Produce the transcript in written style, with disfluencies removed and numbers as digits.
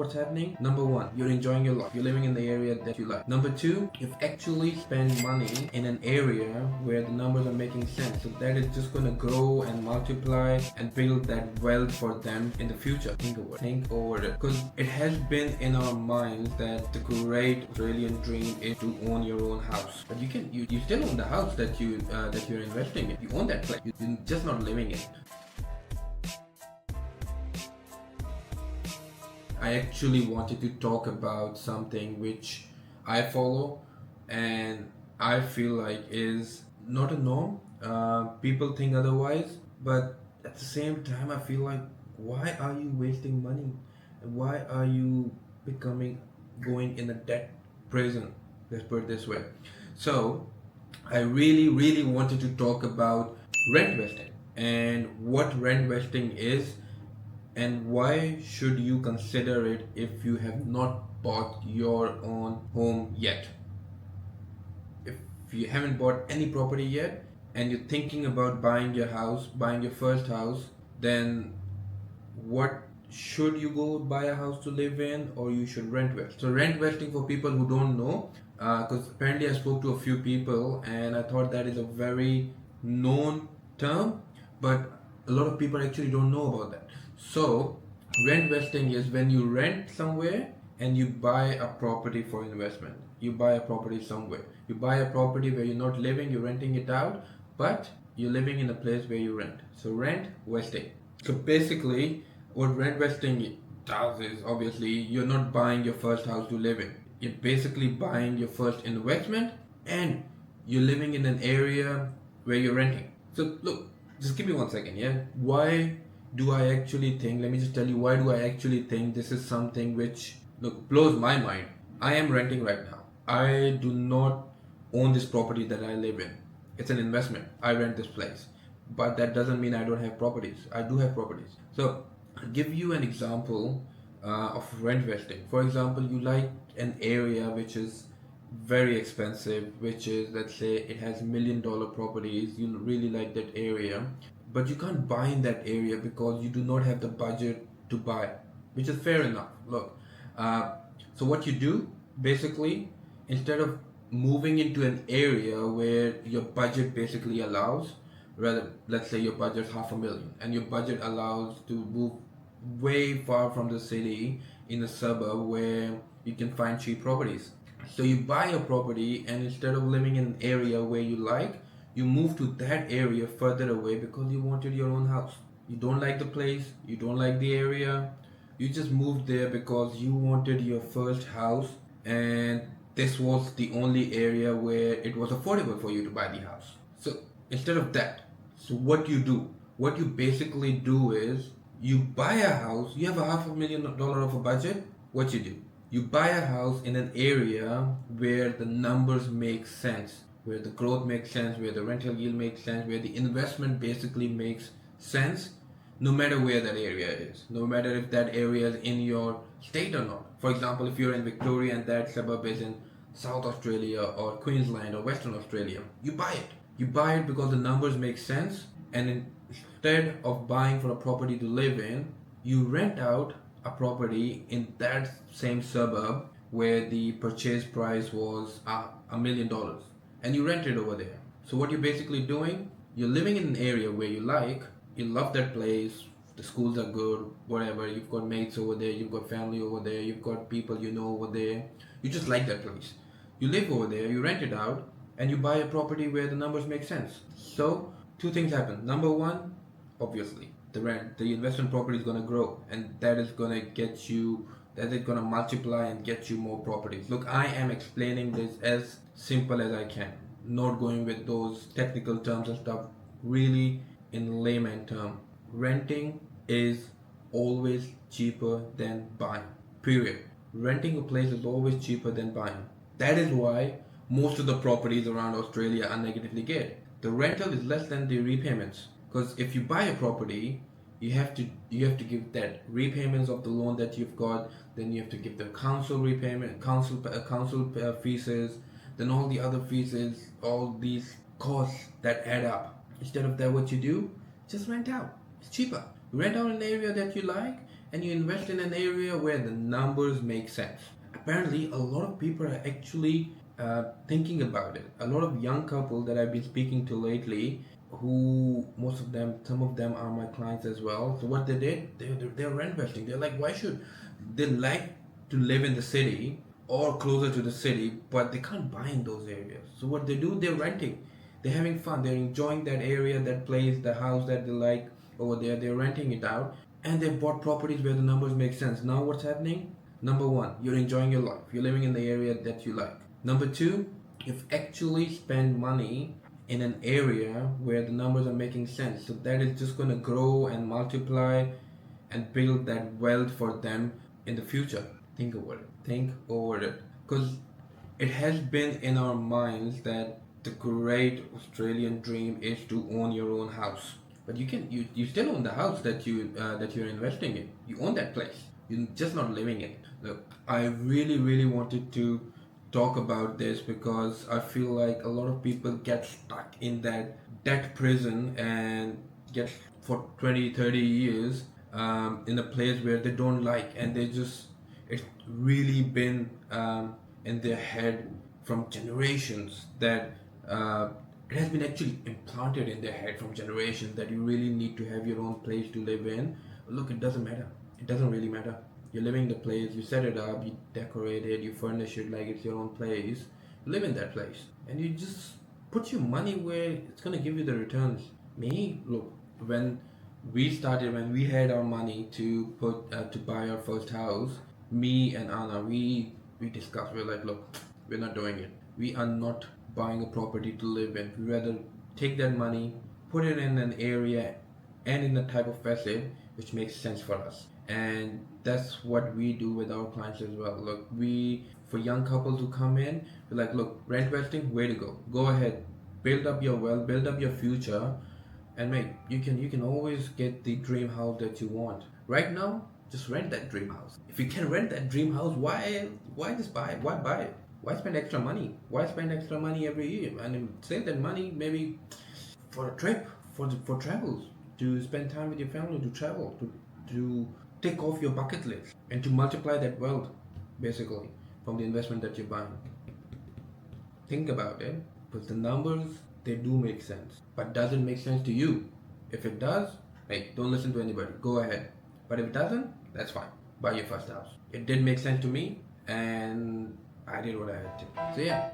what's happening? Number one, you're enjoying your life. You're living in the area that you like. Number two, you've actually spent money in an area where the numbers are making sense. So that is just gonna grow and multiply and build that wealth for them in the future. Think over it. Because it has been in our minds that the great Australian dream is to own your own house. But you still own the house that you're investing in. You own that place. You're just not living in it. I actually wanted to talk about something which I follow and I feel like is not a norm. People think otherwise, but at the same time, I feel like, why are you wasting money? Why are you going in a debt prison? Let's put it this way. So, I really wanted to talk about rent vesting and what rent vesting is and why should you consider it if you have not bought your own home yet. If you haven't bought any property yet and you're thinking about buying your first house, then what should you go buy a house to live in, or you should rent vest? So rent vesting, for people who don't know, because apparently I spoke to a few people and I thought that is a very known term, but a lot of people actually don't know about that. So rent vesting is when you rent somewhere and you buy a property for investment. You buy a property somewhere. You buy a property where you're not living, you're renting it out, but you're living in a place where you rent. So rent vesting. So basically, what rent vesting does is, obviously you're not buying your first house to live in. You're basically buying your first investment and you're living in an area where you're renting. So look, just give me 1 second, yeah? Why do I actually think, let me just tell you why do I actually think this is something which, look, blows my mind. I am renting right now. I do not own this property that I live in. It's an investment. I rent this place. But that doesn't mean I don't have properties. I do have properties. So I'll give you an example of rent vesting. For example, you like an area which is very expensive, which is, let's say it has $1 million properties. You really like that area, but you can't buy in that area because you do not have the budget to buy, which is fair enough. Look, so what you do basically, instead of moving into an area where your budget basically allows, rather, let's say your budget's $500,000 and your budget allows to move way far from the city in a suburb where you can find cheap properties. So you buy a property and instead of living in an area where you like, you move to that area further away because you wanted your own house. You don't like the place, you don't like the area, you just moved there because you wanted your first house and this was the only area where it was affordable for you to buy the house. So instead of that, so what you basically do is you buy a house, you have $500,000 of a budget, what you do? You buy a house in an area where the numbers make sense, where the growth makes sense, where the rental yield makes sense, where the investment basically makes sense, no matter where that area is, no matter if that area is in your state or not. For example, if you're in Victoria and that suburb is in South Australia or Queensland or Western Australia, you buy it. You buy it because the numbers make sense, and instead of buying for a property to live in, you rent out a property in that same suburb where the purchase price was $1 million, and you rent it over there. So what you're basically doing, you're living in an area where you love that place, the schools are good, whatever, you've got mates over there, you've got family over there, you've got people you know over there, you just like that place. You live over there, you rent it out, and you buy a property where the numbers make sense. So two things happen. Number one, obviously, the investment property is going to grow, and that is going to multiply and get you more properties. Look, I am explaining this as simple as I can, not going with those technical terms and stuff, really in layman term. Renting is always cheaper than buying, period. Renting a place is always cheaper than buying. That is why most of the properties around Australia are negatively geared. The rental is less than the repayments, because if you buy a property, you have to give that repayments of the loan that you've got, then you have to give the council fees, then all the other fees, all these costs that add up. Instead of that, what you do, just rent out. It's cheaper. Rent out an area that you like, and you invest in an area where the numbers make sense. Apparently, a lot of people are actually thinking about it. A lot of young couples that I've been speaking to lately, who most of them, some of them are my clients as well. So what they did, they're rent investing. They're like, why should they like to live in the city or closer to the city, but they can't buy in those areas. So what they do, they're renting. They're having fun. They're enjoying that area, that place, the house that they like over there. They're renting it out, and they bought properties where the numbers make sense. Now what's happening? Number one, you're enjoying your life. You're living in the area that you like. Number two, you've actually spent money in an area where the numbers are making sense. So that is just going to grow and multiply and build that wealth for them in the future. Think over it. Think over it. Because it has been in our minds that the great Australian dream is to own your own house. But you still own the house that you're investing in. You own that place. You're just not living in it. Look, I really wanted to talk about this because I feel like a lot of people get stuck in that debt prison and get for 20, 30 years in a place where they don't like, and they just, it's really been in their head from generations that it has been actually implanted in their head from generations that you really need to have your own place to live in. Look, it doesn't matter. It doesn't really matter. You're living in the place, you set it up, you decorate it, you furnish it like it's your own place. You live in that place. And you just put your money where it's gonna give you the returns. Me, look, when when we had our money to put to buy our first house, me and Anna, we discussed. We're like, look, we're not doing it. We are not buying a property to live in. We rather take that money, put it in an area and in the type of asset which makes sense for us. And that's what we do with our clients as well. Look, for young couples who come in, we're like, look, rent investing, way to go. Go ahead, build up your wealth, build up your future, and mate, you can always get the dream house that you want. Right now, just rent that dream house. If you can rent that dream house, why just buy it? Why buy it? Why spend extra money? Why spend extra money every year? And save that money maybe for a trip, for travels, to spend time with your family, to travel, to take off your bucket list, and to multiply that wealth, basically, from the investment that you're buying. Think about it, because the numbers, they do make sense. But does it make sense to you? If it does, hey, don't listen to anybody. Go ahead. But if it doesn't, that's fine. Buy your first house. It did make sense to me, and I did what I had to. So yeah.